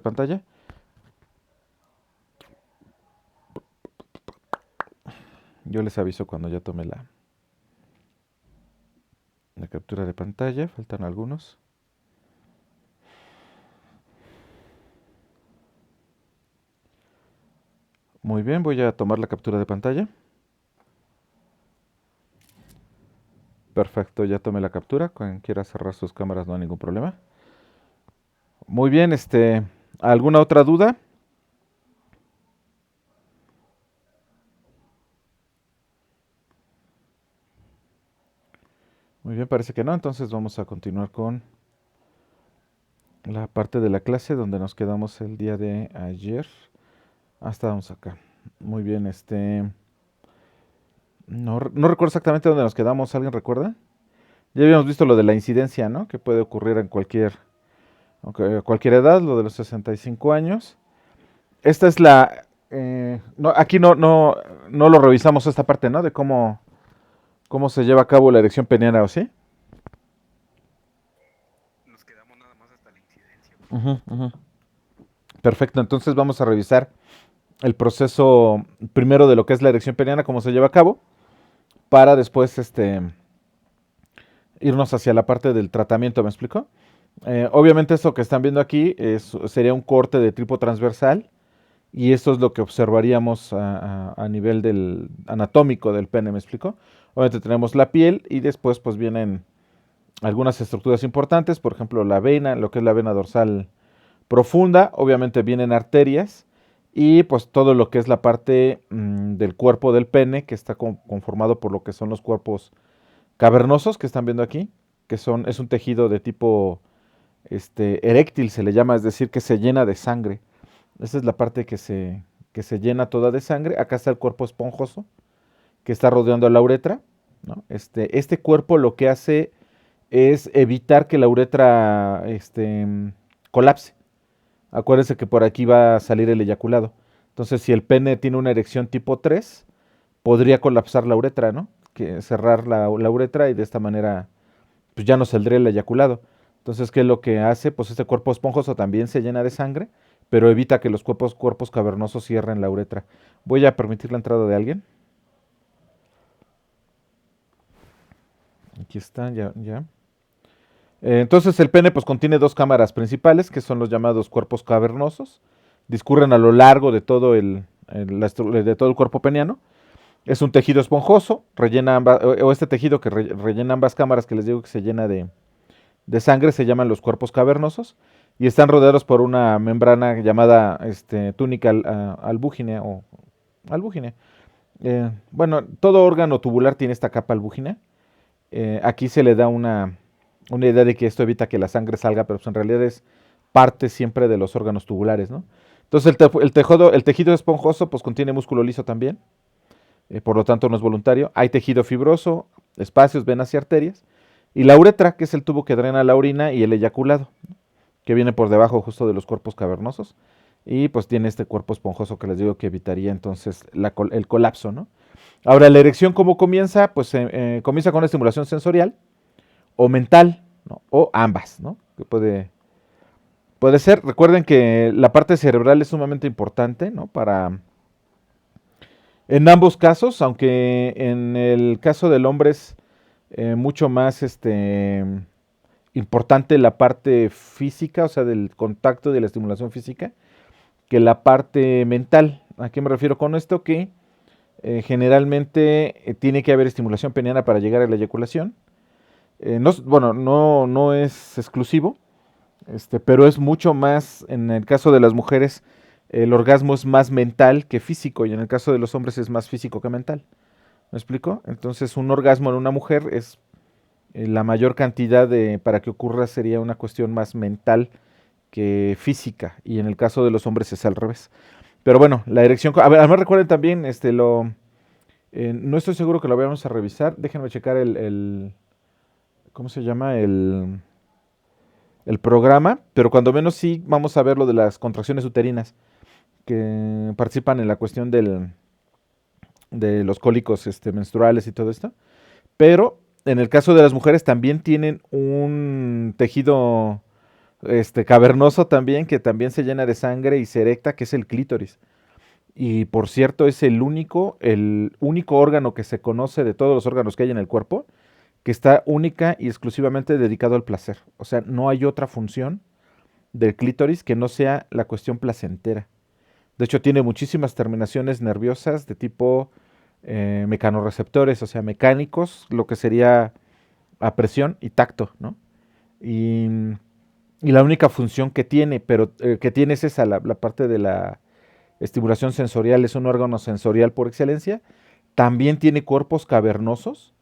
pantalla. Yo les aviso cuando ya tome la captura de pantalla. Faltan algunos. Muy bien, voy a tomar la captura de pantalla. Perfecto, ya tomé la captura. Quien quiera cerrar sus cámaras no hay ningún problema. Muy bien, ¿alguna otra duda? Muy bien, parece que no. Entonces vamos a continuar con la parte de la clase donde nos quedamos el día de ayer. Estábamos acá. Muy bien, no recuerdo exactamente dónde nos quedamos. ¿Alguien recuerda? Ya habíamos visto lo de la incidencia, ¿no? Que puede ocurrir en cualquier edad, lo de los 65 años. Esta es no, aquí no lo revisamos esta parte, ¿no? De cómo se lleva a cabo la erección peniana, ¿o sí? Nos quedamos nada más hasta la incidencia. Ujú, ujú. Perfecto, entonces vamos a revisar el proceso primero de lo que es la erección peniana, cómo se lleva a cabo, para después irnos hacia la parte del tratamiento, ¿me explico? Obviamente esto que están viendo aquí sería un corte de tipo transversal y esto es lo que observaríamos a nivel anatómico del pene, ¿me explico? Obviamente tenemos la piel y después pues vienen algunas estructuras importantes, por ejemplo la vena, lo que es la vena dorsal profunda, obviamente vienen arterias y pues todo lo que es la parte del cuerpo del pene que está conformado por lo que son los cuerpos cavernosos que están viendo aquí, es un tejido de tipo eréctil se le llama, es decir, que se llena de sangre. Esa es la parte que se llena toda de sangre. Acá está el cuerpo esponjoso que está rodeando la uretra, ¿no? Este cuerpo lo que hace es evitar que la uretra colapse. Acuérdense que por aquí va a salir el eyaculado. Entonces, si el pene tiene una erección tipo 3, podría colapsar la uretra, ¿no? Que cerrar la uretra y de esta manera pues ya no saldría el eyaculado. Entonces, ¿qué es lo que hace? Pues este cuerpo esponjoso también se llena de sangre, pero evita que los cuerpos cavernosos cierren la uretra. Voy a permitir la entrada de alguien. Aquí está, ya. Entonces el pene pues contiene dos cámaras principales, que son los llamados cuerpos cavernosos. Discurren a lo largo de de todo el cuerpo peniano. Es un tejido esponjoso, rellena o este tejido que rellena ambas cámaras que les digo que se llena de sangre, se llaman los cuerpos cavernosos y están rodeados por una membrana llamada túnica albúgine o albúgine. Bueno, todo órgano tubular tiene esta capa albúgine. Aquí se le da una idea de que esto evita que la sangre salga, pero pues en realidad es parte siempre de los órganos tubulares, ¿no? Entonces el tejido esponjoso pues contiene músculo liso también, por lo tanto no es voluntario. Hay tejido fibroso, espacios, venas y arterias. Y la uretra, que es el tubo que drena la orina y el eyaculado, que viene por debajo justo de los cuerpos cavernosos. Y pues tiene este cuerpo esponjoso que les digo que evitaría entonces el colapso, ¿no? Ahora, la erección, ¿cómo comienza? Pues comienza con una estimulación sensorial o mental, ¿no? O ambas, ¿no? Que puede ser. Recuerden que la parte cerebral es sumamente importante, ¿no? En ambos casos, aunque en el caso del hombre es mucho más importante la parte física, o sea, del contacto y de la estimulación física, que la parte mental. ¿A qué me refiero con esto? Que generalmente tiene que haber estimulación peniana para llegar a la eyaculación. Bueno, no es exclusivo, pero es mucho más, en el caso de las mujeres, el orgasmo es más mental que físico y en el caso de los hombres es más físico que mental. ¿Me explico? Entonces un orgasmo en una mujer es la mayor cantidad para que ocurra sería una cuestión más mental que física y en el caso de los hombres es al revés. Pero bueno, la erección, a ver, además recuerden también, no estoy seguro que lo vayamos a revisar, déjenme checar ¿cómo se llama? El programa, pero cuando menos sí vamos a ver lo de las contracciones uterinas que participan en la cuestión de los cólicos menstruales y todo esto. Pero en el caso de las mujeres también tienen un tejido cavernoso también, que también se llena de sangre y se erecta, que es el clítoris. Y por cierto, es el único órgano que se conoce de todos los órganos que hay en el cuerpo, que está única y exclusivamente dedicado al placer. O sea, no hay otra función del clítoris que no sea la cuestión placentera. De hecho, tiene muchísimas terminaciones nerviosas de tipo mecanorreceptores, o sea, mecánicos, lo que sería a presión y tacto, ¿no? Y, y la única función que tiene, pero que tiene es esa, la parte de la estimulación sensorial, es un órgano sensorial por excelencia. También tiene cuerpos cavernosos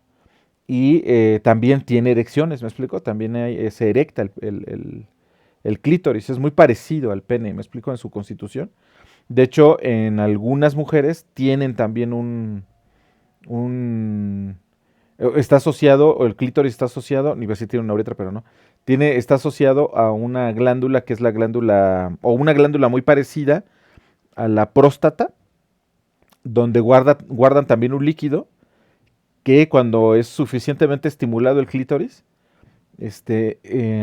y también tiene erecciones, ¿me explico? También se erecta el clítoris, es muy parecido al pene, ¿me explico? En su constitución. De hecho, en algunas mujeres tienen también un está asociado, o el clítoris está asociado, ni iba a decir tiene una uretra, pero no, está asociado a una glándula que es la glándula, o una glándula muy parecida a la próstata, donde guardan también un líquido que cuando es suficientemente estimulado el clítoris,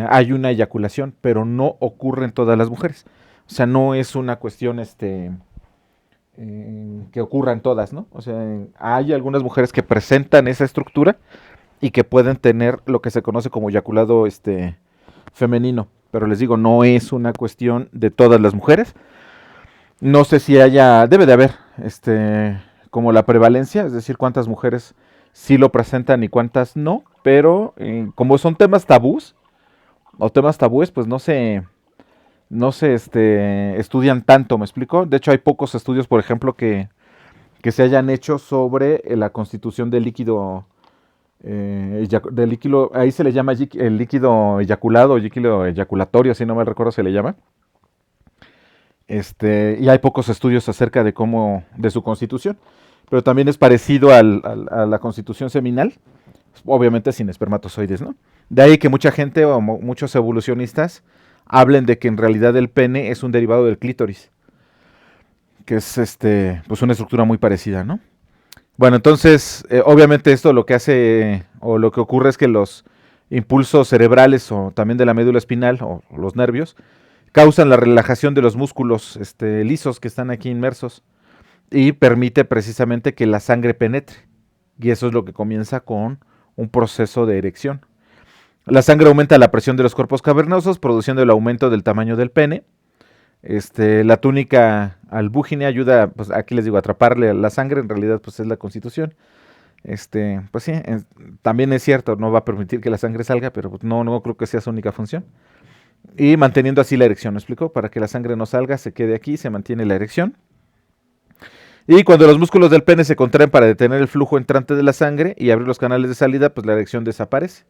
hay una eyaculación, pero no ocurre en todas las mujeres. O sea, no es una cuestión que ocurra en todas, ¿no? O sea, hay algunas mujeres que presentan esa estructura y que pueden tener lo que se conoce como eyaculado femenino. Pero les digo, no es una cuestión de todas las mujeres. No sé si debe de haber, como la prevalencia, es decir, cuántas mujeres sí lo presentan y cuántas no, pero como son temas tabús o temas tabúes, pues no se estudian tanto, ¿me explico? De hecho, hay pocos estudios, por ejemplo, que se hayan hecho sobre la constitución del líquido, ahí se le llama el líquido eyaculado, líquido eyaculatorio, si no mal recuerdo se le llama. Y hay pocos estudios acerca de su constitución, pero también es parecido a la constitución seminal, obviamente sin espermatozoides, ¿no? De ahí que mucha gente o muchos evolucionistas hablen de que en realidad el pene es un derivado del clítoris, que es pues una estructura muy parecida, ¿no? Bueno, entonces, obviamente esto lo que hace o lo que ocurre es que los impulsos cerebrales o también de la médula espinal o los nervios causan la relajación de los músculos lisos que están aquí inmersos y permite precisamente que la sangre penetre. Y eso es lo que comienza con un proceso de erección. La sangre aumenta la presión de los cuerpos cavernosos, produciendo el aumento del tamaño del pene. La túnica albúgine ayuda, pues aquí les digo, a atraparle la sangre, en realidad pues es la constitución. Pues sí, también es cierto, no va a permitir que la sangre salga, pero pues, no creo que sea su única función. Y manteniendo así la erección, ¿me explico? Para que la sangre no salga, se quede aquí, se mantiene la erección. Y cuando los músculos del pene se contraen para detener el flujo entrante de la sangre y abrir los canales de salida, pues la erección desaparece.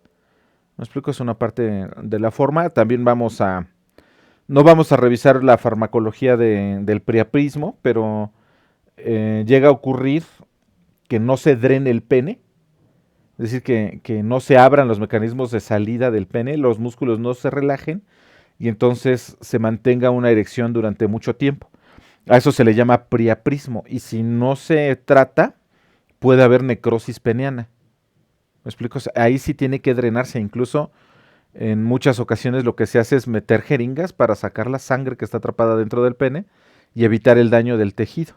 ¿Me explico? Es una parte de la forma. También no vamos a revisar la farmacología del priaprismo, pero llega a ocurrir que no se drene el pene, es decir, que no se abran los mecanismos de salida del pene, los músculos no se relajen y entonces se mantenga una erección durante mucho tiempo. A eso se le llama priaprismo y si no se trata, puede haber necrosis peniana. ¿Me explico? O sea, ahí sí tiene que drenarse, incluso en muchas ocasiones lo que se hace es meter jeringas para sacar la sangre que está atrapada dentro del pene y evitar el daño del tejido.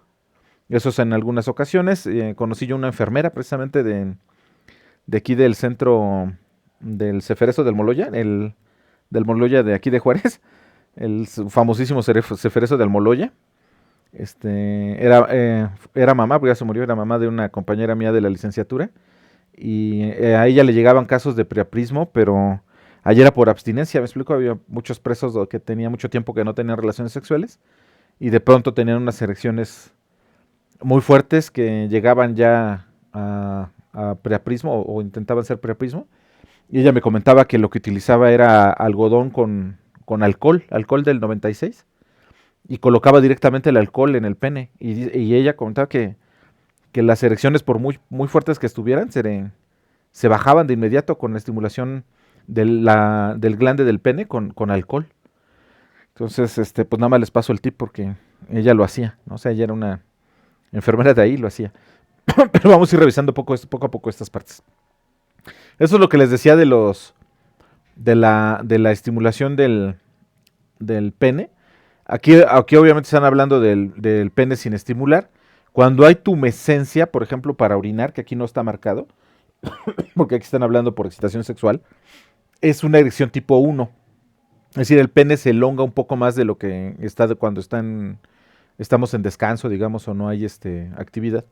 Eso es en algunas ocasiones. Conocí yo una enfermera precisamente de aquí del centro del Ceferezo del Moloya, del Moloya de aquí de Juárez, el famosísimo Ceferezo del Moloya. Era mamá, porque ya se murió, era mamá de una compañera mía de la licenciatura. Y a ella le llegaban casos de priaprismo, pero ayer era por abstinencia, me explico, había muchos presos que tenía mucho tiempo que no tenían relaciones sexuales y de pronto tenían unas erecciones muy fuertes que llegaban ya a priaprismo o intentaban ser priaprismo. Y ella me comentaba que lo que utilizaba era algodón con alcohol del 96, y colocaba directamente el alcohol en el pene. Y ella comentaba que las erecciones, por muy fuertes que estuvieran, se bajaban de inmediato con la estimulación del glande del pene con alcohol. Entonces, pues nada más les paso el tip porque ella lo hacía, ¿no? O sea, ella era una enfermera de ahí, lo hacía. Pero vamos a ir revisando poco a poco estas partes. Eso es lo que les decía de la estimulación del pene. Aquí obviamente están hablando del pene sin estimular. Cuando hay tumescencia, por ejemplo, para orinar, que aquí no está marcado, porque aquí están hablando por excitación sexual, es una erección tipo 1. Es decir, el pene se elonga un poco más de lo que está cuando estamos en descanso, digamos, o no hay actividad.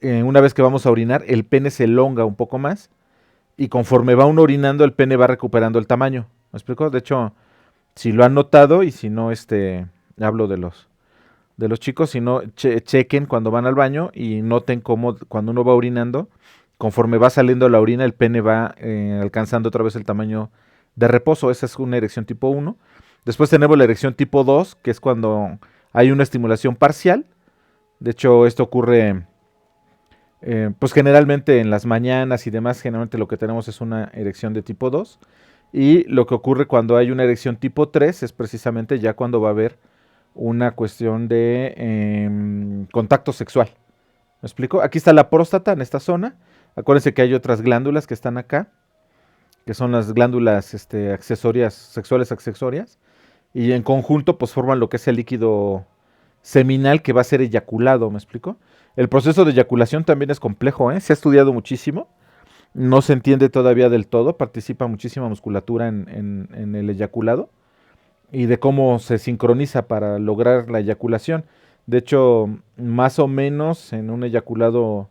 Una vez que vamos a orinar, el pene se elonga un poco más y conforme va uno orinando, el pene va recuperando el tamaño. ¿Me explico? De hecho, si lo han notado y si no, hablo de los chicos, si no, chequen cuando van al baño y noten cómo cuando uno va orinando, conforme va saliendo la orina, el pene va alcanzando otra vez el tamaño de reposo. Esa es una erección tipo 1. Después tenemos la erección tipo 2, que es cuando hay una estimulación parcial. De hecho, esto ocurre pues generalmente en las mañanas y demás. Generalmente lo que tenemos es una erección de tipo 2. Y lo que ocurre cuando hay una erección tipo 3 es precisamente ya cuando va a haber una cuestión de contacto sexual. ¿Me explico? Aquí está la próstata en esta zona. Acuérdense que hay otras glándulas que están acá, que son las glándulas accesorias, sexuales accesorias, y en conjunto pues forman lo que es el líquido seminal que va a ser eyaculado, ¿me explico? El proceso de eyaculación también es complejo, ¿eh? Se ha estudiado muchísimo, no se entiende todavía del todo, participa muchísima musculatura en el eyaculado y de cómo se sincroniza para lograr la eyaculación. De hecho, más o menos en un eyaculado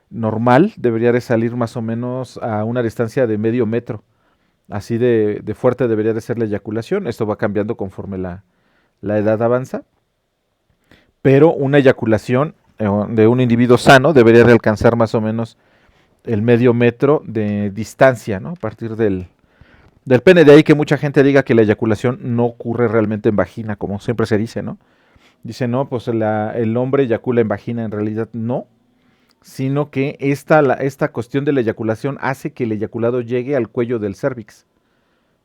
normal debería de salir más o menos a una distancia de medio metro. Así de fuerte debería de ser la eyaculación. Esto va cambiando conforme la edad avanza. Pero una eyaculación de un individuo sano debería de alcanzar más o menos el medio metro de distancia, ¿no? A partir del pene. De ahí que mucha gente diga que la eyaculación no ocurre realmente en vagina, como siempre se dice, ¿no? Dice, no, pues el hombre eyacula en vagina. En realidad no, sino que esta cuestión de la eyaculación hace que el eyaculado llegue al cuello del cérvix.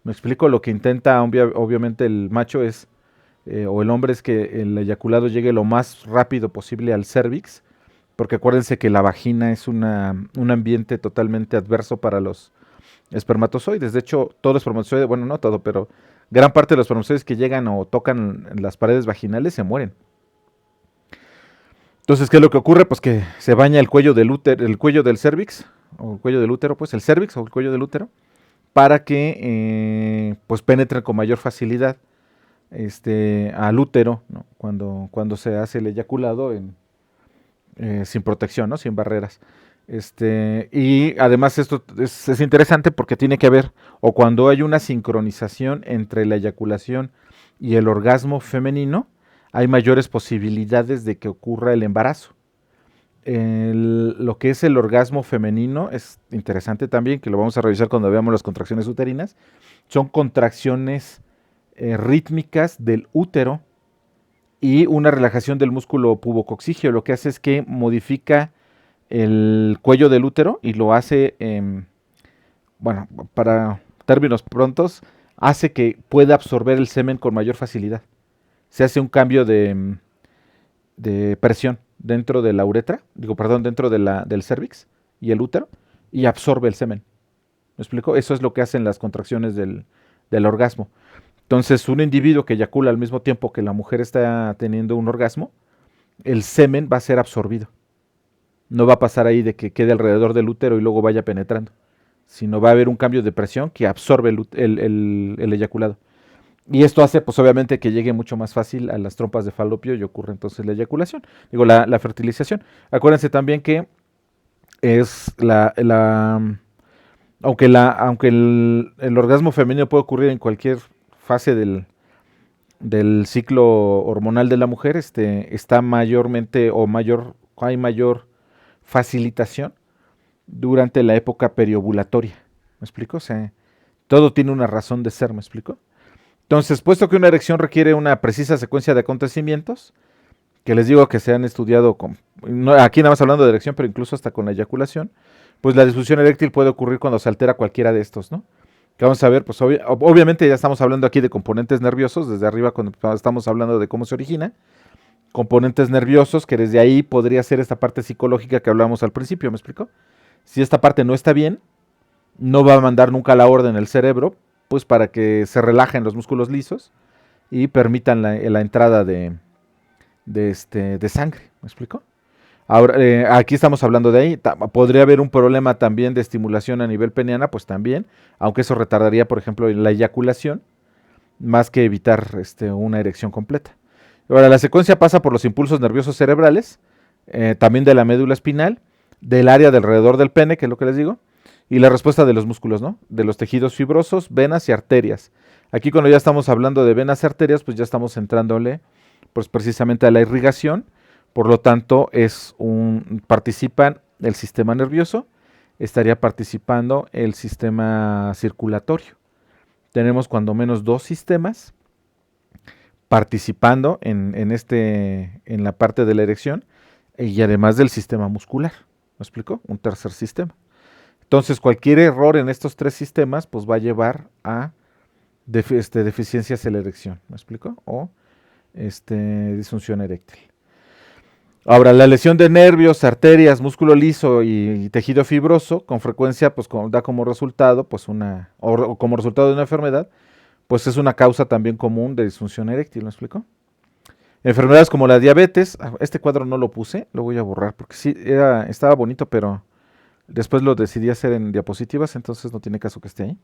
Me explico, lo que intenta obviamente el macho o el hombre es que el eyaculado llegue lo más rápido posible al cérvix, porque acuérdense que la vagina es un ambiente totalmente adverso para los espermatozoides. De hecho, todo espermatozoide, bueno, no todo, pero gran parte de los espermatozoides que llegan o tocan las paredes vaginales se mueren. Entonces, ¿qué es lo que ocurre? Pues que se baña el cuello del útero, el cuello del cérvix, o el cuello del útero, pues el cérvix o el cuello del útero, para que pues penetren con mayor facilidad al útero, ¿no? Cuando se hace el eyaculado sin protección, ¿no? Sin barreras. Y además esto es interesante porque tiene que ver, o cuando hay una sincronización entre la eyaculación y el orgasmo femenino, hay mayores posibilidades de que ocurra el embarazo. Lo que es el orgasmo femenino es interesante también, que lo vamos a revisar cuando veamos las contracciones uterinas. Son contracciones rítmicas del útero y una relajación del músculo pubococcígeo. Lo que hace es que modifica el cuello del útero y lo hace, bueno, para términos prontos, hace que pueda absorber el semen con mayor facilidad. Se hace un cambio de presión dentro de la uretra, dentro del cérvix y el útero, y absorbe el semen. ¿Me explico? Eso es lo que hacen las contracciones del orgasmo. Entonces, un individuo que eyacula al mismo tiempo que la mujer está teniendo un orgasmo, el semen va a ser absorbido. No va a pasar ahí de que quede alrededor del útero y luego vaya penetrando, sino va a haber un cambio de presión que absorbe el eyaculado. Y esto hace, pues obviamente, que llegue mucho más fácil a las trompas de falopio y ocurre entonces la eyaculación, la fertilización. Acuérdense también que es aunque el orgasmo femenino puede ocurrir en cualquier fase del ciclo hormonal de la mujer, está mayormente hay mayor facilitación durante la época periovulatoria. ¿Me explico? O sea, todo tiene una razón de ser, ¿me explico? Entonces, puesto que una erección requiere una precisa secuencia de acontecimientos, que les digo que se han estudiado, aquí nada más hablando de erección, pero incluso hasta con la eyaculación, pues la disfunción eréctil puede ocurrir cuando se altera cualquiera de estos, ¿no? Que vamos a ver, pues obviamente ya estamos hablando aquí de componentes nerviosos, desde arriba cuando estamos hablando de cómo se origina, componentes nerviosos, que desde ahí podría ser esta parte psicológica que hablábamos al principio, ¿me explico? Si esta parte no está bien, no va a mandar nunca la orden el cerebro, pues para que se relajen los músculos lisos y permitan la entrada de sangre. ¿Me explico? Ahora, aquí estamos hablando de ahí. Podría haber un problema también de estimulación a nivel peniana, pues también, aunque eso retardaría, por ejemplo, la eyaculación, más que evitar una erección completa. Ahora, la secuencia pasa por los impulsos nerviosos cerebrales, también de la médula espinal, del área de alrededor del pene, que es lo que les digo, y la respuesta de los músculos, ¿no? De los tejidos fibrosos, venas y arterias. Aquí cuando ya estamos hablando de venas y arterias, pues ya estamos entrándole pues precisamente a la irrigación, por lo tanto participan el sistema nervioso, estaría participando el sistema circulatorio. Tenemos cuando menos dos sistemas participando en la parte de la erección y además del sistema muscular. ¿Me explico? Un tercer sistema. Entonces, cualquier error en estos tres sistemas pues va a llevar a deficiencias en la erección. ¿Me explico? O disfunción eréctil. Ahora, la lesión de nervios, arterias, músculo liso y tejido fibroso, con frecuencia, pues da como resultado, pues o como resultado de una enfermedad, pues es una causa también común de disfunción eréctil, ¿me explico? Enfermedades como la diabetes, este cuadro no lo puse, lo voy a borrar, porque sí, estaba bonito, pero después lo decidí hacer en diapositivas, entonces no tiene caso que esté ahí.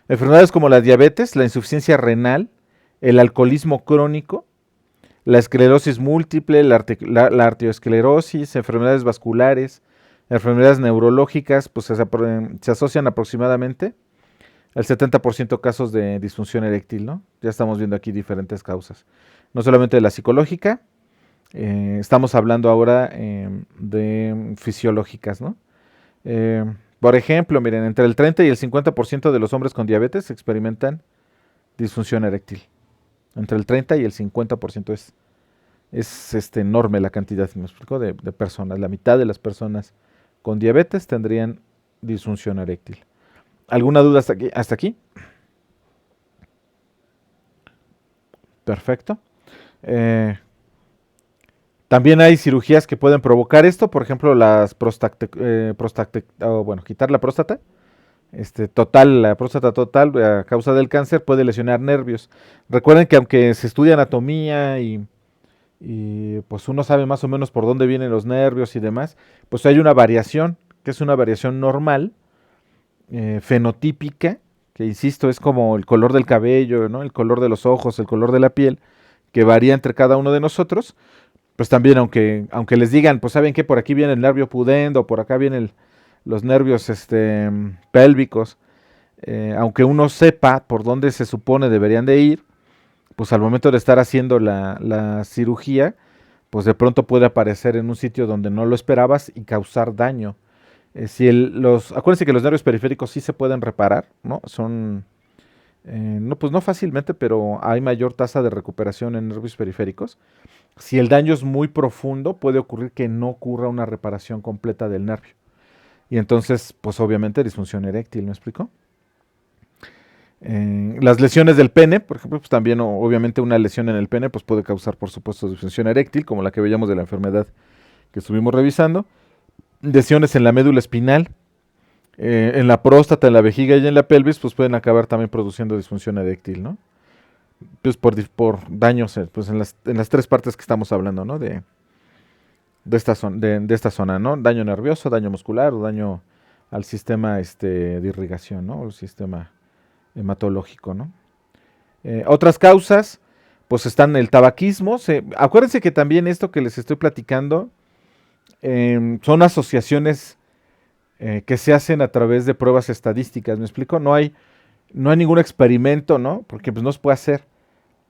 Enfermedades como la diabetes, la insuficiencia renal, el alcoholismo crónico, la esclerosis múltiple, la arteriosclerosis, enfermedades vasculares, enfermedades neurológicas, pues se asocian aproximadamente al 70% casos de disfunción eréctil, ¿no? Ya estamos viendo aquí diferentes causas. No solamente de la psicológica, estamos hablando ahora de fisiológicas, ¿no? Por ejemplo, miren, entre el 30 y el 50% de los hombres con diabetes experimentan disfunción eréctil. Entre el 30 y el 50% es enorme la cantidad, ¿me explico? De personas. La mitad de las personas con diabetes tendrían disfunción eréctil. ¿Alguna duda hasta aquí? ¿Hasta aquí? Perfecto. También hay cirugías que pueden provocar esto, por ejemplo, quitar la próstata. La próstata total a causa del cáncer puede lesionar nervios. Recuerden que aunque se estudia anatomía y pues uno sabe más o menos por dónde vienen los nervios y demás, pues hay una variación, que es una variación normal, fenotípica, que insisto, es como el color del cabello, ¿no? El color de los ojos, el color de la piel, que varía entre cada uno de nosotros. Pues también, aunque les digan, pues saben que por aquí viene el nervio pudendo, por acá vienen los nervios pélvicos, aunque uno sepa por dónde se supone deberían de ir, pues al momento de estar haciendo la cirugía, pues de pronto puede aparecer en un sitio donde no lo esperabas y causar daño. Acuérdense que los nervios periféricos sí se pueden reparar, ¿no? No, pues no fácilmente, pero hay mayor tasa de recuperación en nervios periféricos. Si el daño es muy profundo, puede ocurrir que no ocurra una reparación completa del nervio. Y entonces, pues obviamente disfunción eréctil, ¿me explico? Las lesiones del pene, por ejemplo, pues también obviamente una lesión en el pene pues puede causar, por supuesto, disfunción eréctil, como la que veíamos de la enfermedad que estuvimos revisando. Lesiones en la médula espinal, en la próstata, en la vejiga y en la pelvis, pues pueden acabar también produciendo disfunción eréctil, ¿no? Pues por daños pues en las tres partes que estamos hablando, ¿no? De esta zona, ¿no? Daño nervioso, daño muscular o daño al sistema de irrigación, ¿no? O el sistema hematológico, ¿no? Otras causas, pues están el tabaquismo. Acuérdense que también esto que les estoy platicando son asociaciones que se hacen a través de pruebas estadísticas, ¿me explico? No hay ningún experimento, ¿no? Porque pues no se puede hacer.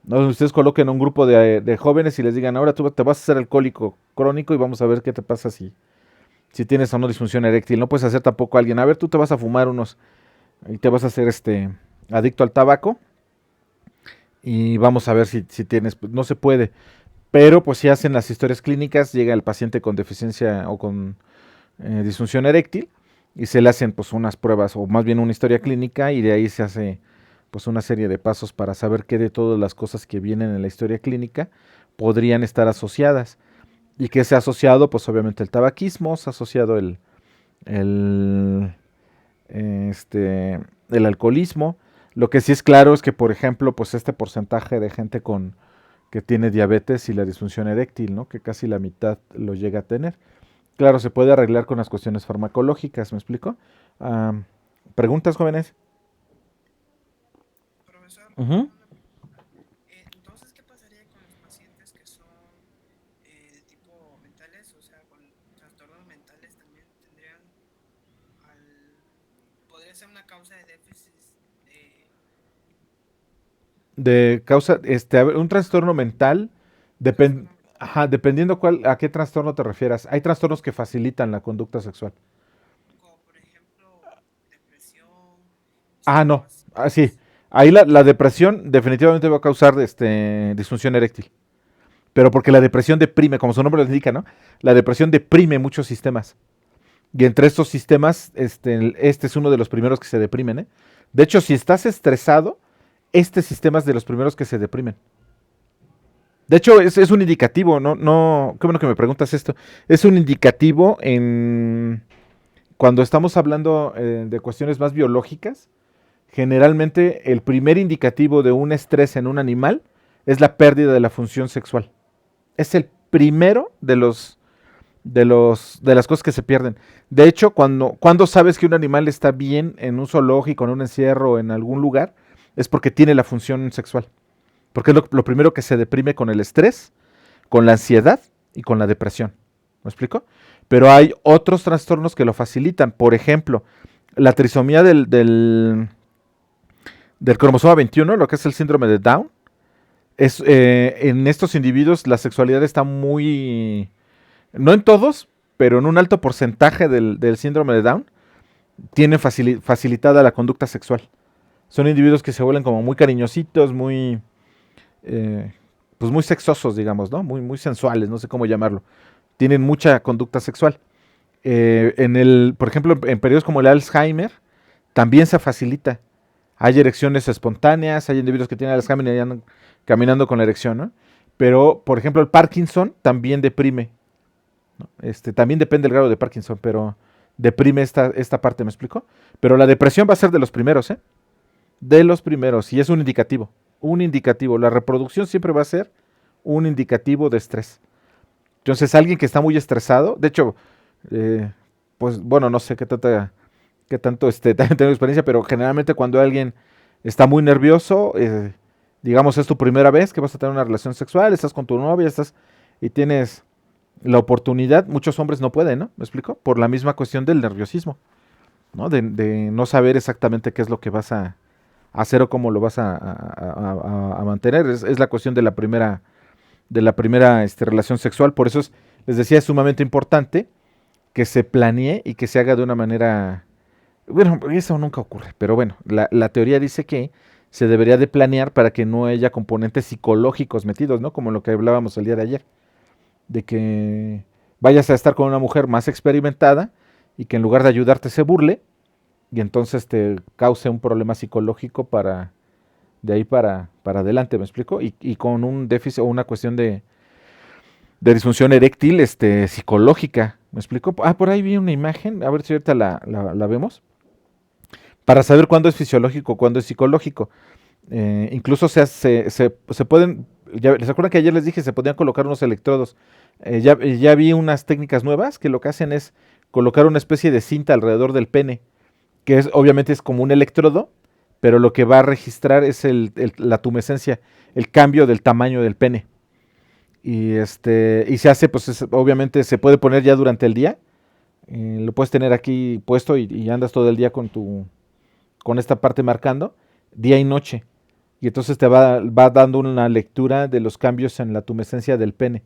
¿No? Ustedes coloquen a un grupo de jóvenes y les digan, ahora tú te vas a hacer alcohólico crónico y vamos a ver qué te pasa si tienes o no disfunción eréctil. No puedes hacer tampoco a alguien, a ver, tú te vas a fumar unos y te vas a hacer adicto al tabaco y vamos a ver si tienes, pues, no se puede. Pero pues si hacen las historias clínicas, llega el paciente con deficiencia o con disfunción eréctil y se le hacen pues unas pruebas o más bien una historia clínica y de ahí se hace pues una serie de pasos para saber qué de todas las cosas que vienen en la historia clínica podrían estar asociadas. Y que se ha asociado, pues obviamente el tabaquismo, se ha asociado el alcoholismo, Lo que sí es claro es que, por ejemplo, pues este porcentaje de gente con que tiene diabetes y la disfunción eréctil, ¿no? Que casi la mitad lo llega a tener. Claro, se puede arreglar con las cuestiones farmacológicas, ¿me explico? Am, ¿Preguntas, jóvenes? Profesor, Ujú. una pregunta. Entonces, ¿qué pasaría con los pacientes que son de tipo mentales? O sea, con trastornos mentales también tendrían al... Podría ser una causa de déficit de De causa, a ver, un trastorno mental, trastorno mental, ajá, dependiendo a qué trastorno te refieras. Hay trastornos que facilitan la conducta sexual. como por ejemplo depresión, Ah, no, ah, sí. psicosis. Ahí la depresión definitivamente va a causar disfunción eréctil. Pero porque la depresión deprime, como su nombre lo indica, ¿no? La depresión deprime muchos sistemas. Y entre estos sistemas, este es uno de los primeros que se deprimen, ¿eh? De hecho, si estás estresado, este sistema es de los primeros que se deprimen. De hecho, es un indicativo, no, no, qué bueno que me preguntas esto. Es un indicativo en cuando estamos hablando de cuestiones más biológicas. Generalmente, el primer indicativo de un estrés en un animal es la pérdida de la función sexual. Es el primero de las cosas que se pierden. De hecho, cuando sabes que un animal está bien en un zoológico, en un encierro, en algún lugar, es porque tiene la función sexual. Porque es lo primero que se deprime con el estrés, con la ansiedad y con la depresión. ¿Me explico? Pero hay otros trastornos que lo facilitan. Por ejemplo, la trisomía del cromosoma 21, lo que es el síndrome de Down, en estos individuos la sexualidad está muy, no en todos, pero en un alto porcentaje del síndrome de Down, tienen facilitada la conducta sexual. Son individuos que se vuelven como muy cariñositos, muy, eh, pues muy sexosos, digamos, ¿no? Muy, muy sensuales, no sé cómo llamarlo. Tienen mucha conducta sexual. Por ejemplo, en periodos como el Alzheimer, también se facilita. Hay erecciones espontáneas, hay individuos que tienen Alzheimer y andan caminando con la erección, ¿no? Pero, por ejemplo, el Parkinson también deprime. ¿No? También depende del grado de Parkinson, pero deprime esta parte, ¿me explico? Pero la depresión va a ser de los primeros, ¿eh? De los primeros, y es un indicativo. Un indicativo. La reproducción siempre va a ser un indicativo de estrés. Entonces, alguien que está muy estresado, de hecho, eh, pues bueno, no sé qué tanto también tengo experiencia, pero generalmente cuando alguien está muy nervioso, digamos es tu primera vez que vas a tener una relación sexual, estás con tu novia, y tienes la oportunidad, muchos hombres no pueden, ¿no? ¿Me explico? Por la misma cuestión del nerviosismo, ¿no? De no saber exactamente qué es lo que vas a hacer o cómo lo vas a mantener. Es la cuestión de la primera relación sexual. Por eso les decía, es sumamente importante que se planee y que se haga de una manera... Bueno, eso nunca ocurre, pero bueno, la teoría dice que se debería de planear para que no haya componentes psicológicos metidos, ¿no? Como lo que hablábamos el día de ayer, de que vayas a estar con una mujer más experimentada y que en lugar de ayudarte se burle y entonces te cause un problema psicológico de ahí para adelante, ¿me explico? Y con un déficit o una cuestión de disfunción eréctil psicológica, ¿me explico? Ah, por ahí vi una imagen, a ver si ahorita la vemos, para saber cuándo es fisiológico, cuándo es psicológico. Incluso se pueden, ¿les acuerdan que ayer les dije se podían colocar unos electrodos? Ya vi unas técnicas nuevas que lo que hacen es colocar una especie de cinta alrededor del pene, que obviamente es como un electrodo, pero lo que va a registrar es la tumescencia, el cambio del tamaño del pene. Y se hace, pues obviamente se puede poner ya durante el día. Lo puedes tener aquí puesto y andas todo el día con esta parte marcando, día y noche. Y entonces te va dando una lectura de los cambios en la tumescencia del pene.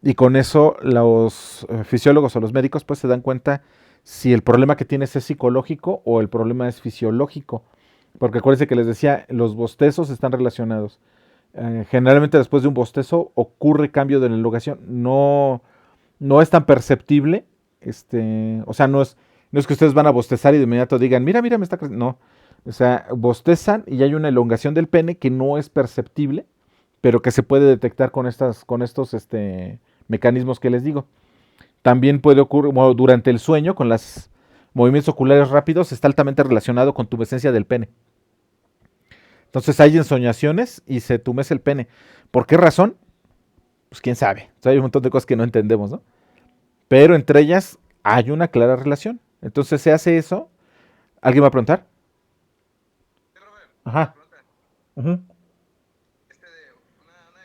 Y con eso los fisiólogos o los médicos pues se dan cuenta si el problema que tienes es psicológico o el problema es fisiológico. Porque acuérdense que les decía, los bostezos están relacionados. Generalmente después de un bostezo ocurre cambio de la elongación. No, no es tan perceptible. O sea, no es que ustedes van a bostezar y de inmediato digan, mira, mira, me está creciendo. No. O sea, bostezan y hay una elongación del pene que no es perceptible, pero que se puede detectar con estos mecanismos que les digo. También puede ocurrir bueno, durante el sueño, con los movimientos oculares rápidos, está altamente relacionado con tumescencia del pene. Entonces hay ensoñaciones y se tumece el pene. ¿Por qué razón? Pues quién sabe. O sea, hay un montón de cosas que no entendemos, ¿no? Pero entre ellas hay una clara relación. Entonces se hace eso. ¿Alguien va a preguntar? Sí, Robert, una Ajá. pregunta. Ujú. Una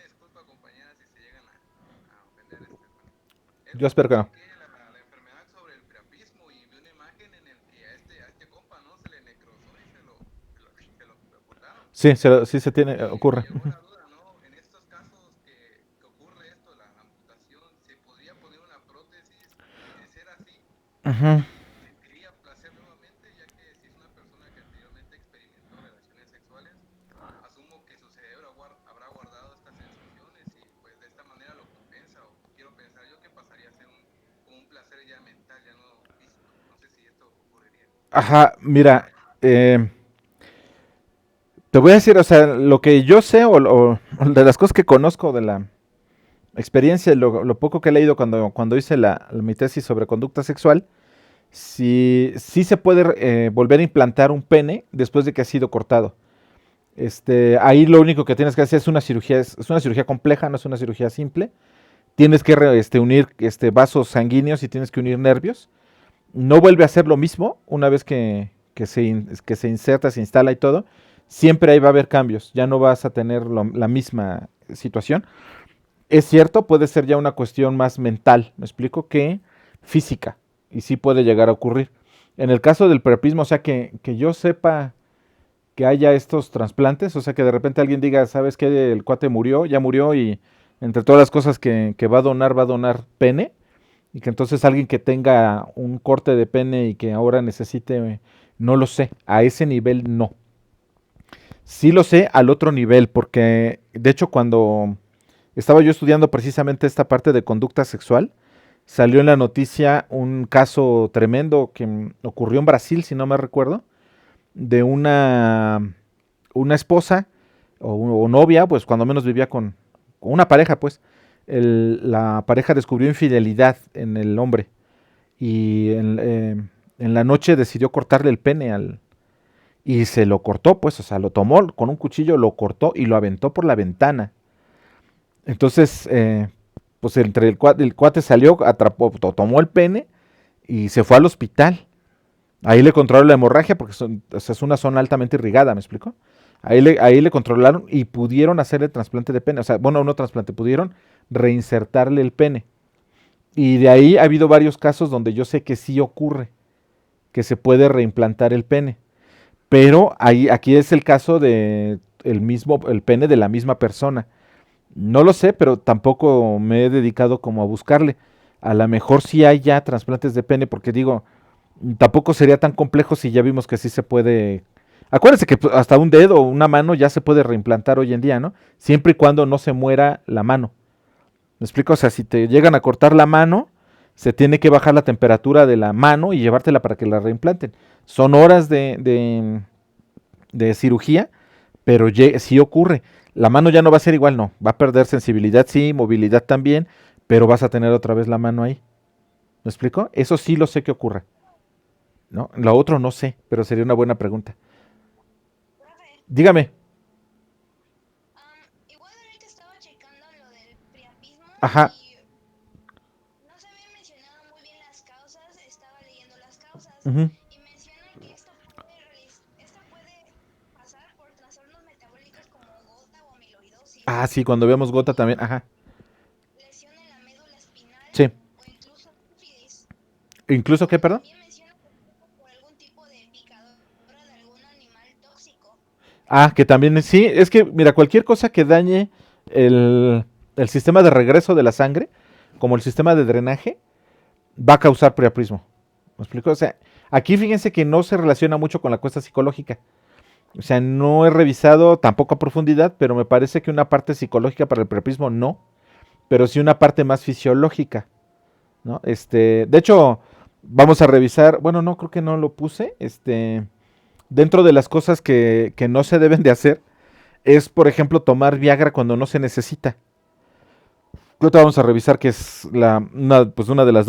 disculpa, compañera, si se llegan a ofender. Yo espero que no. Chequé la enfermedad sobre el priapismo y vi una imagen en el que a este compa, ¿no? Se le necrosó y se lo ocultaron. Sí, sí se tiene, Me ocurre. llegó Ujú. la duda, ¿no? En estos casos que ocurre esto, la amputación, ¿se podría poner una prótesis? Y de ser así, Ujú. ¿sentiría placer nuevamente? Ya que si es una persona que anteriormente experimentó relaciones sexuales, asumo que su cerebro habrá guardado estas sensaciones y pues de esta manera lo compensa. O quiero pensar yo que pasaría a ser como un placer ya mental, ya no físico. No sé si esto ocurriría. Ajá, mira, eh, te voy a decir, o sea, lo que yo sé o de las cosas que conozco de la experiencia, lo poco que he leído cuando hice mi tesis sobre conducta sexual, sí se puede volver a implantar un pene después de que ha sido cortado. Ahí lo único que tienes que hacer es una cirugía, es una cirugía compleja, no es una cirugía simple. Tienes que unir vasos sanguíneos y tienes que unir nervios. No vuelve a ser lo mismo una vez que se inserta, se instala y todo. Siempre ahí va a haber cambios, ya no vas a tener la misma situación. Es cierto, puede ser ya una cuestión más mental, me explico, que física. Y sí puede llegar a ocurrir. En el caso del prepismo, o sea, que yo sepa que haya estos trasplantes, o sea, que de repente alguien diga, ¿sabes qué? El cuate murió, ya murió y entre todas las cosas que va a donar pene. Y que entonces alguien que tenga un corte de pene y que ahora necesite, no lo sé, a ese nivel no. Sí lo sé al otro nivel, porque de hecho cuando estaba yo estudiando precisamente esta parte de conducta sexual, salió en la noticia un caso tremendo que ocurrió en Brasil, si no me recuerdo, de una esposa o novia, pues cuando menos vivía con una pareja, pues la pareja descubrió infidelidad en el hombre y en la noche decidió cortarle el pene y se lo cortó, pues, o sea, lo tomó con un cuchillo, lo cortó y lo aventó por la ventana. Entonces, pues entre el cuate salió, atrapó, tomó el pene y se fue al hospital. Ahí le controlaron la hemorragia porque o sea, es una zona altamente irrigada, ¿me explico? Ahí le controlaron y pudieron hacerle trasplante de pene. O sea, bueno, no trasplante, pudieron reinsertarle el pene. Y de ahí ha habido varios casos donde yo sé que sí ocurre, que se puede reimplantar el pene. Pero aquí es el caso de el pene de la misma persona. No lo sé, pero tampoco me he dedicado como a buscarle. A lo mejor sí hay ya trasplantes de pene, porque digo, tampoco sería tan complejo si ya vimos que sí se puede. Acuérdense que pues, hasta un dedo o una mano ya se puede reimplantar hoy en día, ¿no? Siempre y cuando no se muera la mano. ¿Me explico? O sea, si te llegan a cortar la mano, se tiene que bajar la temperatura de la mano y llevártela para que la reimplanten. Son horas de cirugía, pero sí ocurre. La mano ya no va a ser igual, no. Va a perder sensibilidad, sí, movilidad también, pero vas a tener otra vez la mano ahí. ¿Me explico? Eso sí lo sé que ocurre, ¿no? Lo otro no sé, pero sería una buena pregunta. Profe, Dígame. igual ahorita estaba checando lo del priapismo Ajá. y no se habían mencionado muy bien las causas, estaba leyendo las causas Ujú. y mencionan que esto puede pasar por trastornos metabólicos como gota o amiloidosis, Ah, sí, cuando veamos gota también. Ajá. lesión en la médula espinal Sí. o incluso sífilis. ¿Incluso qué, perdón? También mencionan que puede por algún tipo de picadura de algún animal tóxico. Ah, que también sí. Es que, mira, cualquier cosa que dañe el sistema de regreso de la sangre, como el sistema de drenaje, va a causar priapismo. ¿Me explico? O sea, aquí fíjense que no se relaciona mucho con la cuesta psicológica. O sea, no he revisado tampoco a profundidad, pero me parece que una parte psicológica para el priapismo no, pero sí una parte más fisiológica, ¿no? De hecho, vamos a revisar, bueno, no, creo que no lo puse, dentro de las cosas que no se deben de hacer, es, por ejemplo, tomar Viagra cuando no se necesita. Creo que vamos a revisar que es pues una de las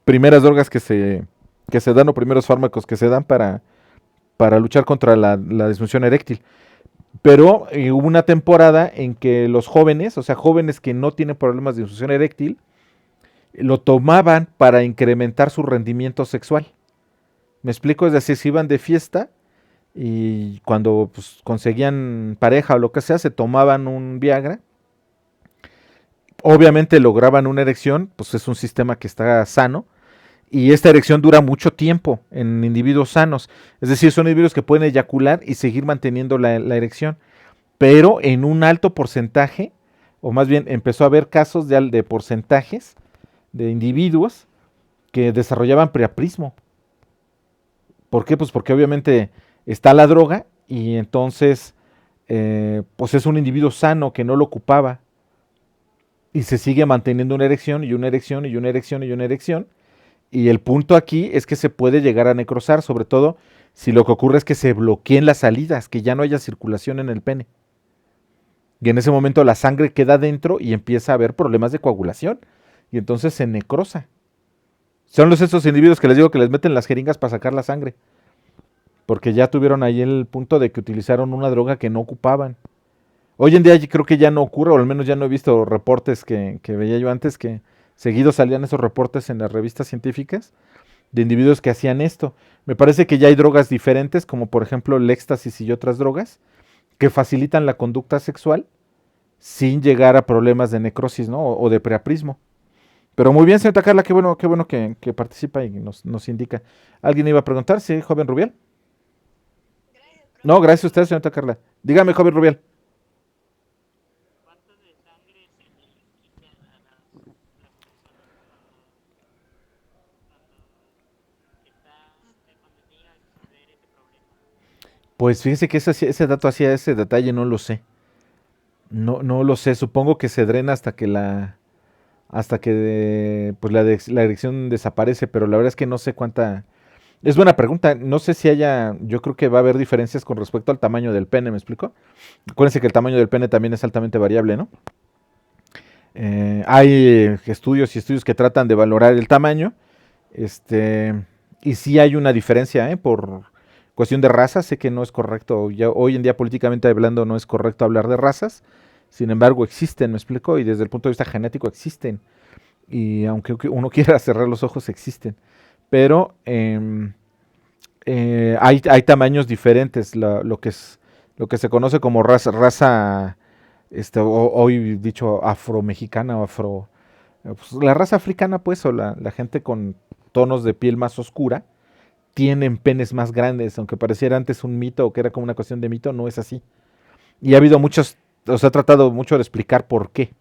primeras drogas que se dan o primeros fármacos que se dan para luchar contra la disfunción eréctil. Pero hubo una temporada en que los jóvenes, o sea, jóvenes que no tienen problemas de disfunción eréctil, lo tomaban para incrementar su rendimiento sexual. ¿Me explico? Es decir, se iban de fiesta y cuando pues, conseguían pareja o lo que sea, se tomaban un Viagra. Obviamente lograban una erección, pues es un sistema que está sano, y esta erección dura mucho tiempo en individuos sanos. Es decir, son individuos que pueden eyacular y seguir manteniendo la erección, pero en un alto porcentaje, o más bien empezó a haber casos de porcentajes de individuos que desarrollaban priaprismo. ¿Por qué? Pues porque obviamente está la droga y entonces pues es un individuo sano que no lo ocupaba y se sigue manteniendo una erección y una erección y una erección y una erección. Y el punto aquí es que se puede llegar a necrosar, sobre todo si lo que ocurre es que se bloqueen las salidas, que ya no haya circulación en el pene. Y en ese momento la sangre queda dentro y empieza a haber problemas de coagulación. Y entonces se necrosa. Son esos individuos que les digo que les meten las jeringas para sacar la sangre. Porque ya tuvieron ahí el punto de que utilizaron una droga que no ocupaban. Hoy en día creo que ya no ocurre, o al menos ya no he visto reportes que veía yo antes, que seguido salían esos reportes en las revistas científicas de individuos que hacían esto. Me parece que ya hay drogas diferentes, como por ejemplo el éxtasis y otras drogas, que facilitan la conducta sexual sin llegar a problemas de necrosis, ¿no? O de preaprismo. Pero muy bien, señorita Carla, qué bueno que participa y nos indica. ¿Alguien iba a preguntar? Sí, joven Rubiel. Gracias, No, profe. gracias a usted, señorita Carla. Dígame, joven Rubiel. ¿Cuánto de sangre se le quita a las personas cuando llega a suceder ese problema? Pues fíjese que ese dato hacia ese detalle no lo sé. No lo sé. Supongo que se drena hasta que pues la erección desaparece, pero la verdad es que no sé cuánta. Es buena pregunta. No sé si haya. Yo creo que va a haber diferencias con respecto al tamaño del pene, ¿me explico? Acuérdense que el tamaño del pene también es altamente variable, ¿no? Hay estudios y estudios que tratan de valorar el tamaño. Este, y sí hay una diferencia, por cuestión de raza. Sé que no es correcto, ya hoy en día políticamente hablando no es correcto hablar de razas. Sin embargo, existen, me explico, y desde el punto de vista genético existen. Y aunque uno quiera cerrar los ojos, existen. Pero hay tamaños diferentes. Lo que se conoce como raza hoy dicho afromexicana o afro, pues, la raza africana, pues, o la gente con tonos de piel más oscura, tienen penes más grandes, aunque pareciera antes un mito o que era como una cuestión de mito, no es así. Y ha habido muchos, o sea, ha tratado mucho de explicar por qué.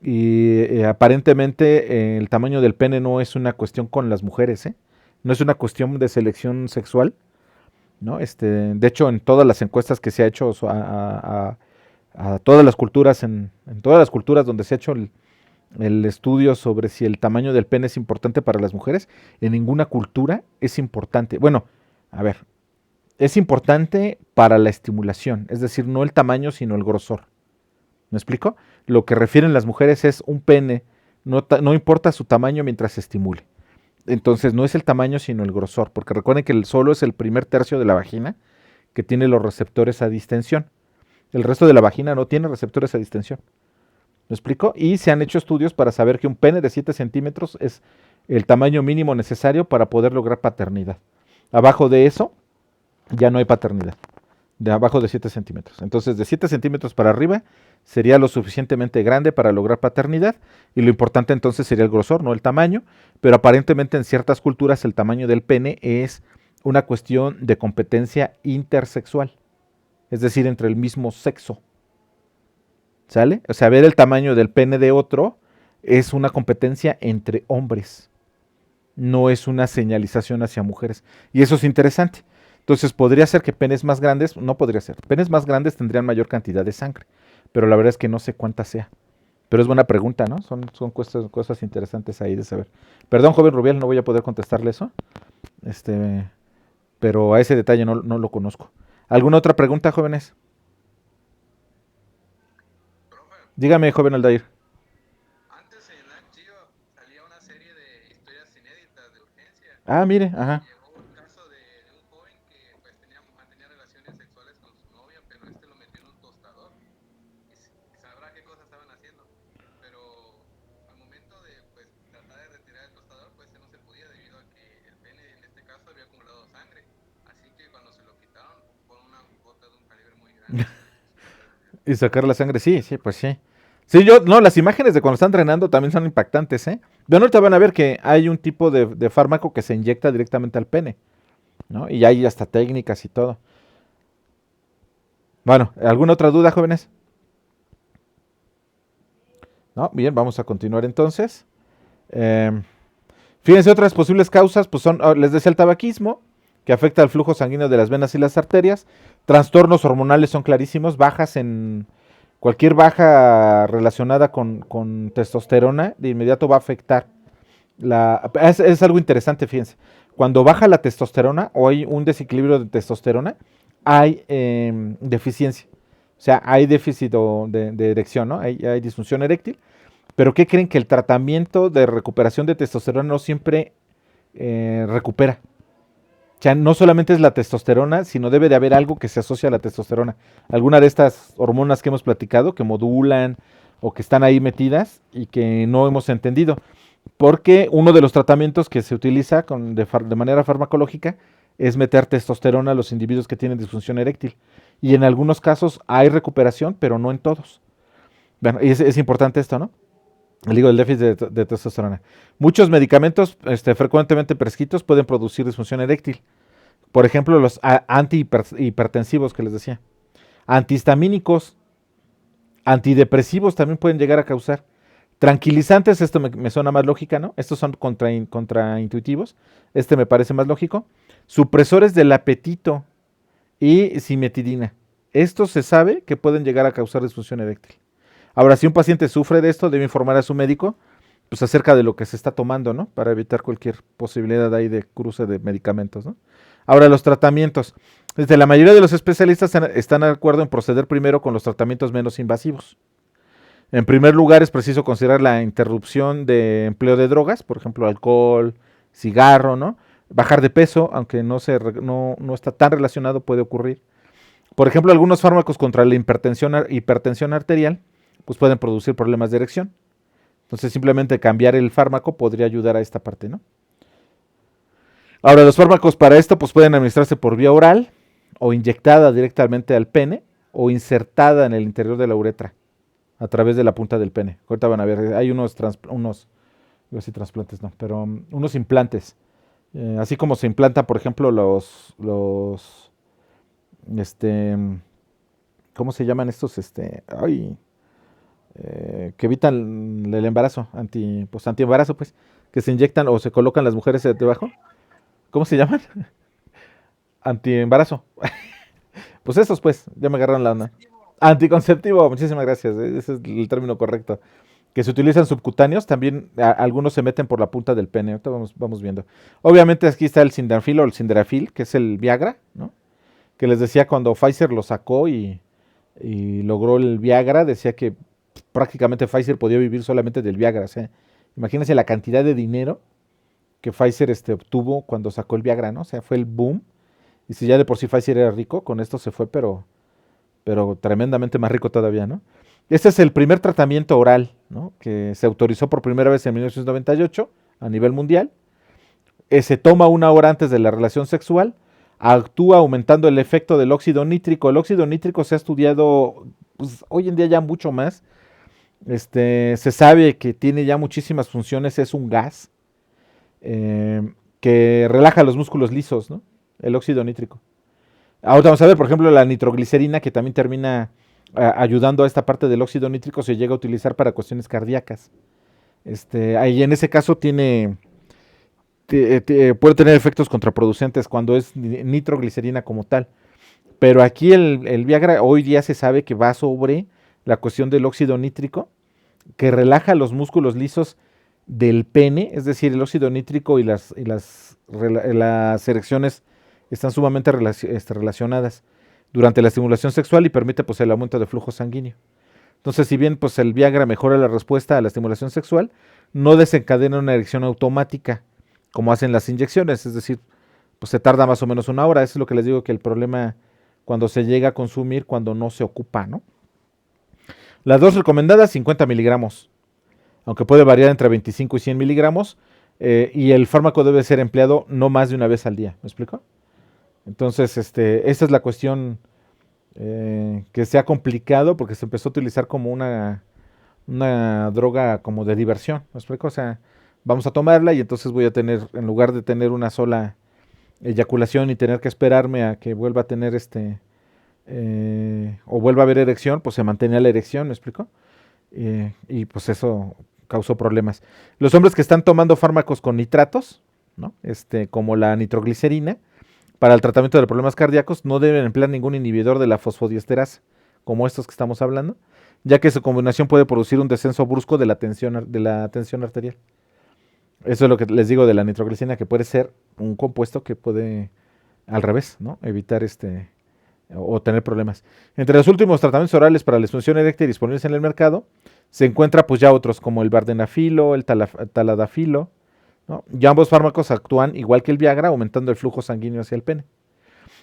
Y aparentemente el tamaño del pene no es una cuestión con las mujeres, ¿eh? No es una cuestión de selección sexual, ¿no? De hecho, en todas las encuestas que se ha hecho a todas las culturas, en todas las culturas donde se ha hecho el estudio sobre si el tamaño del pene es importante para las mujeres, en ninguna cultura es importante. Bueno, a ver, es importante para la estimulación, es decir, no el tamaño, sino el grosor. ¿Me explico? Lo que refieren las mujeres es un pene, no importa su tamaño mientras se estimule. Entonces no es el tamaño, sino el grosor, porque recuerden que el solo es el primer tercio de la vagina que tiene los receptores a distensión. El resto de la vagina no tiene receptores a distensión. ¿Me explico? Y se han hecho estudios para saber que un pene de 7 centímetros es el tamaño mínimo necesario para poder lograr paternidad. Abajo de eso ya no hay paternidad. De abajo de 7 centímetros. Entonces, de 7 centímetros para arriba sería lo suficientemente grande para lograr paternidad. Y lo importante entonces sería el grosor, no el tamaño. Pero aparentemente en ciertas culturas el tamaño del pene es una cuestión de competencia intersexual. Es decir, entre el mismo sexo. ¿Sale? O sea, ver el tamaño del pene de otro es una competencia entre hombres. No es una señalización hacia mujeres. Y eso es interesante. Entonces, podría ser que penes más grandes, no podría ser. Penes más grandes tendrían mayor cantidad de sangre. Pero la verdad es que no sé cuánta sea. Pero es buena pregunta, ¿no? Son cosas interesantes ahí de saber. Perdón, joven Rubiel, no voy a poder contestarle eso. Este, pero a ese detalle no lo conozco. ¿Alguna otra pregunta, jóvenes? Profe, Dígame, joven Aldair. antes en Nat Geo salía una serie de historias inéditas de urgencia Ah, mire, y ajá. llegó el caso de un joven que pues mantenía relaciones sexuales con su novia, pero este lo metió Y sacar la sangre, sí, sí, pues sí. Sí, no, las imágenes de cuando están drenando también son impactantes, ¿eh? De ahorita van a ver que hay un tipo de fármaco que se inyecta directamente al pene, ¿no? Y hay hasta técnicas y todo. Bueno, ¿alguna otra duda, jóvenes? No, bien, vamos a continuar entonces. Em, Fíjense, otras posibles causas, pues son, les decía, el tabaquismo, que afecta al flujo sanguíneo de las venas y las arterias. Trastornos hormonales son clarísimos, cualquier baja relacionada con testosterona, de inmediato va a afectar. Es algo interesante, fíjense. Cuando baja la testosterona o hay un desequilibrio de testosterona, hay deficiencia. O sea, hay déficit de erección, ¿no? Hay disfunción eréctil. Pero ¿qué creen? Que el tratamiento de recuperación de testosterona no siempre recupera. O sea, no solamente es la testosterona, sino debe de haber algo que se asocia a la testosterona. Alguna de estas hormonas que hemos platicado, que modulan o que están ahí metidas y que no hemos entendido. Porque uno de los tratamientos que se utiliza de manera farmacológica es meter testosterona a los individuos que tienen disfunción eréctil. Y en algunos casos hay recuperación, pero no en todos. Bueno, y es importante esto, ¿no? Digo, el déficit de testosterona. Muchos medicamentos frecuentemente prescritos pueden producir disfunción eréctil. Por ejemplo, los antihipertensivos que les decía. Antihistamínicos, antidepresivos también pueden llegar a causar. Tranquilizantes, esto me suena más lógica, ¿no? Estos son contraintuitivos. Este me parece más lógico. Supresores del apetito y cimetidina. Estos se sabe que pueden llegar a causar disfunción eréctil. Ahora, si un paciente sufre de esto, debe informar a su médico pues, acerca de lo que se está tomando, ¿no? Para evitar cualquier posibilidad ahí de cruce de medicamentos, ¿no? Ahora, los tratamientos. Desde la mayoría de los especialistas están de acuerdo en proceder primero con los tratamientos menos invasivos. En primer lugar, es preciso considerar la interrupción de empleo de drogas, por ejemplo, alcohol, cigarro, ¿no? Bajar de peso, aunque no está tan relacionado, puede ocurrir. Por ejemplo, algunos fármacos contra la hipertensión arterial pues pueden producir problemas de erección. Entonces simplemente cambiar el fármaco podría ayudar a esta parte, ¿no? Ahora, los fármacos para esto pues pueden administrarse por vía oral o inyectada directamente al pene o insertada en el interior de la uretra a través de la punta del pene. Ahorita van a ver, hay unos iba a decir trasplantes, no, pero unos implantes. Así como se implantan, por ejemplo, ¿cómo se llaman estos? Que evitan el embarazo, antiembarazo, pues, que se inyectan o se colocan las mujeres debajo. ¿Cómo se llaman? Antiembarazo. Pues esos, pues, ya me agarraron la onda. Anticonceptivo, muchísimas gracias, ese es el término correcto. Que se utilizan subcutáneos, también algunos se meten por la punta del pene, ahorita vamos viendo. Obviamente aquí está el sildenafil o el sildenafil, que es el Viagra, ¿no? Que les decía cuando Pfizer lo sacó y logró el Viagra, decía que prácticamente Pfizer podía vivir solamente del Viagra. O sea, imagínense la cantidad de dinero que Pfizer obtuvo cuando sacó el Viagra, ¿no? O sea, fue el boom. Y si ya de por sí Pfizer era rico, con esto se fue, pero tremendamente más rico todavía, ¿no? Este es el primer tratamiento oral, ¿no? Que se autorizó por primera vez en 1998 a nivel mundial. Se toma 1 hora antes de la relación sexual. Actúa aumentando el efecto del óxido nítrico. El óxido nítrico se ha estudiado pues, hoy en día ya mucho más. Se sabe que tiene ya muchísimas funciones, es un gas que relaja los músculos lisos, ¿no? El óxido nítrico. Ahora vamos a ver, por ejemplo, la nitroglicerina, que también termina ayudando a esta parte del óxido nítrico, se llega a utilizar para cuestiones cardíacas. Ahí en ese caso puede tener efectos contraproducentes cuando es nitroglicerina como tal. Pero aquí el Viagra hoy día se sabe que va sobre la cuestión del óxido nítrico, que relaja los músculos lisos del pene, es decir, el óxido nítrico y las erecciones están sumamente relacionadas durante la estimulación sexual y permite pues, el aumento de flujo sanguíneo. Entonces, si bien pues, el Viagra mejora la respuesta a la estimulación sexual, no desencadena una erección automática, como hacen las inyecciones, es decir, pues se tarda más o menos 1 hora. Eso es lo que les digo, que el problema cuando se llega a consumir, cuando no se ocupa, ¿no? Las dos recomendadas, 50 miligramos, aunque puede variar entre 25 y 100 miligramos, y el fármaco debe ser empleado no más de una vez al día, ¿me explico? Entonces, esta es la cuestión que sea complicado porque se empezó a utilizar como una droga como de diversión, ¿me explico? O sea, vamos a tomarla y entonces voy a tener, en lugar de tener una sola eyaculación y tener que esperarme a que vuelva a tener o vuelva a haber erección, pues se mantenía la erección, ¿me explico? Y pues eso causó problemas. Los hombres que están tomando fármacos con nitratos, ¿no? Como la nitroglicerina, para el tratamiento de problemas cardíacos, no deben emplear ningún inhibidor de la fosfodiesterasa, como estos que estamos hablando, ya que su combinación puede producir un descenso brusco de la tensión arterial. Eso es lo que les digo de la nitroglicerina, que puede ser un compuesto que puede, al revés, ¿no? Evitar o tener problemas. Entre los últimos tratamientos orales para la disfunción eréctil disponibles en el mercado, se encuentra pues ya otros como el vardenafilo, el taladafilo, ¿no? Y ambos fármacos actúan igual que el Viagra, aumentando el flujo sanguíneo hacia el pene.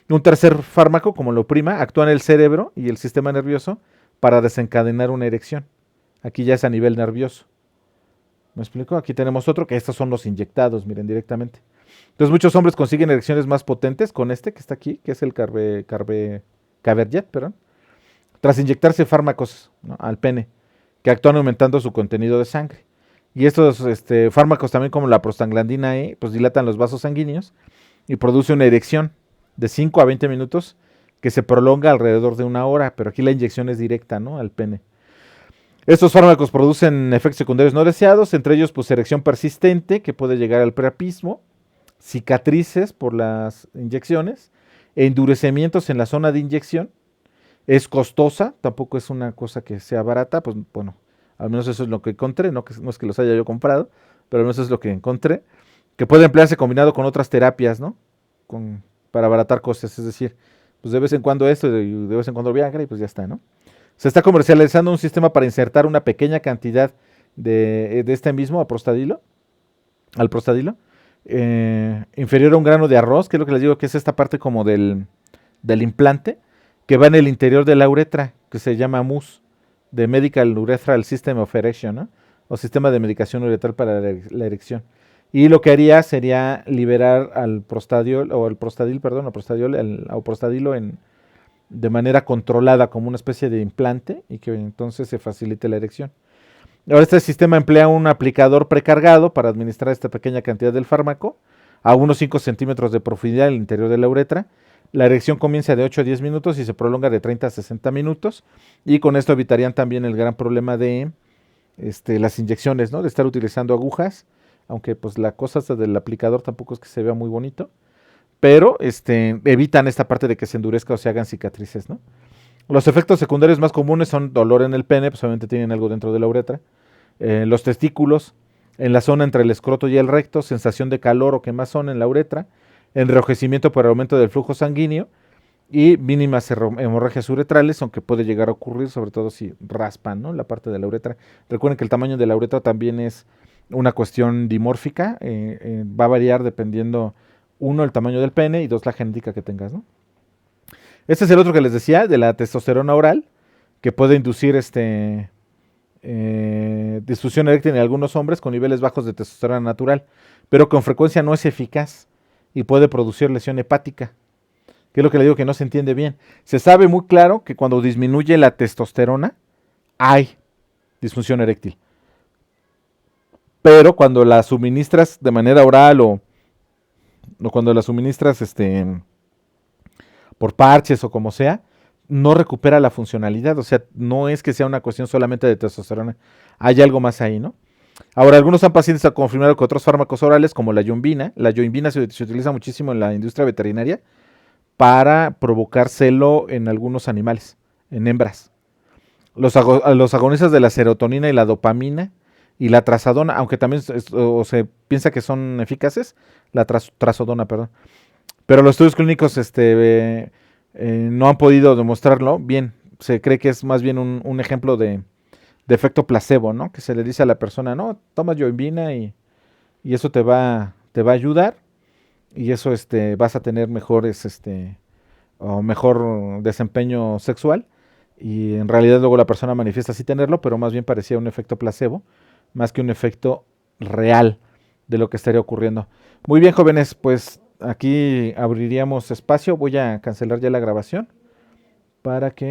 Un tercer fármaco, como lo prima, actúa en el cerebro y el sistema nervioso para desencadenar una erección. Aquí ya es a nivel nervioso. ¿Me explico? Aquí tenemos otro, que estos son los inyectados, miren, directamente. Entonces muchos hombres consiguen erecciones más potentes con este que está aquí, que es el Caberjet, perdón, tras inyectarse fármacos, ¿no? Al pene, que actúan aumentando su contenido de sangre. Y estos fármacos también como la prostaglandina E, pues dilatan los vasos sanguíneos y produce una erección de 5 a 20 minutos que se prolonga alrededor de una hora, pero aquí la inyección es directa, ¿no? Al pene. Estos fármacos producen efectos secundarios no deseados, entre ellos pues erección persistente que puede llegar al priapismo, cicatrices por las inyecciones, endurecimientos en la zona de inyección. Es costosa, tampoco es una cosa que sea barata, pues bueno, al menos eso es lo que encontré, no es que los haya yo comprado, pero al menos eso es lo que encontré, que puede emplearse combinado con otras terapias, ¿no? Para abaratar costes, es decir, pues de vez en cuando esto y de vez en cuando Viagra y pues ya está, ¿no? Se está comercializando un sistema para insertar una pequeña cantidad de este mismo al prostadilo, inferior a un grano de arroz, que es lo que les digo que es esta parte como del implante, que va en el interior de la uretra, que se llama MUS, de Medical Urethral System of Erection, ¿no? O sistema de medicación uretral para la erección. Y lo que haría sería liberar al prostadiol, o al prostadil, perdón, al prostadilo de manera controlada, como una especie de implante, y que entonces se facilite la erección. Ahora este sistema emplea un aplicador precargado para administrar esta pequeña cantidad del fármaco a unos 5 centímetros de profundidad en el interior de la uretra. La erección comienza de 8 a 10 minutos y se prolonga de 30 a 60 minutos. Y con esto evitarían también el gran problema de las inyecciones, ¿no? De estar utilizando agujas, aunque pues la cosa del aplicador tampoco es que se vea muy bonito, pero evitan esta parte de que se endurezca o se hagan cicatrices, ¿no? Los efectos secundarios más comunes son dolor en el pene, pues obviamente tienen algo dentro de la uretra, los testículos, en la zona entre el escroto y el recto, sensación de calor o quemazón en la uretra, enrojecimiento por aumento del flujo sanguíneo y mínimas hemorragias uretrales, aunque puede llegar a ocurrir, sobre todo si raspan, ¿no? La parte de la uretra. Recuerden que el tamaño de la uretra también es una cuestión dimórfica, va a variar dependiendo, uno, el tamaño del pene y dos, la genética que tengas, ¿no? Este es el otro que les decía, de la testosterona oral, que puede inducir disfunción eréctil en algunos hombres con niveles bajos de testosterona natural, pero con frecuencia no es eficaz y puede producir lesión hepática, que es lo que le digo que no se entiende bien. Se sabe muy claro que cuando disminuye la testosterona hay disfunción eréctil, pero cuando la suministras de manera oral o cuando la suministras por parches o como sea, no recupera la funcionalidad. O sea, no es que sea una cuestión solamente de testosterona. Hay algo más ahí, ¿no? Ahora, algunos pacientes han confirmado que otros fármacos orales, como la yoimbina se utiliza muchísimo en la industria veterinaria para provocar celo en algunos animales, en hembras. Los agonistas de la serotonina y la dopamina y la trazodona, aunque también se piensa que son eficaces, la trazodona, perdón. Pero los estudios clínicos no han podido demostrarlo bien. Se cree que es más bien un ejemplo de efecto placebo, ¿no? Que se le dice a la persona, no, toma yoimbina y eso te va a ayudar y eso vas a tener mejores o mejor desempeño sexual, y en realidad luego la persona manifiesta así tenerlo, pero más bien parecía un efecto placebo más que un efecto real de lo que estaría ocurriendo. Muy bien, jóvenes, pues aquí abriríamos espacio. Voy a cancelar ya la grabación para que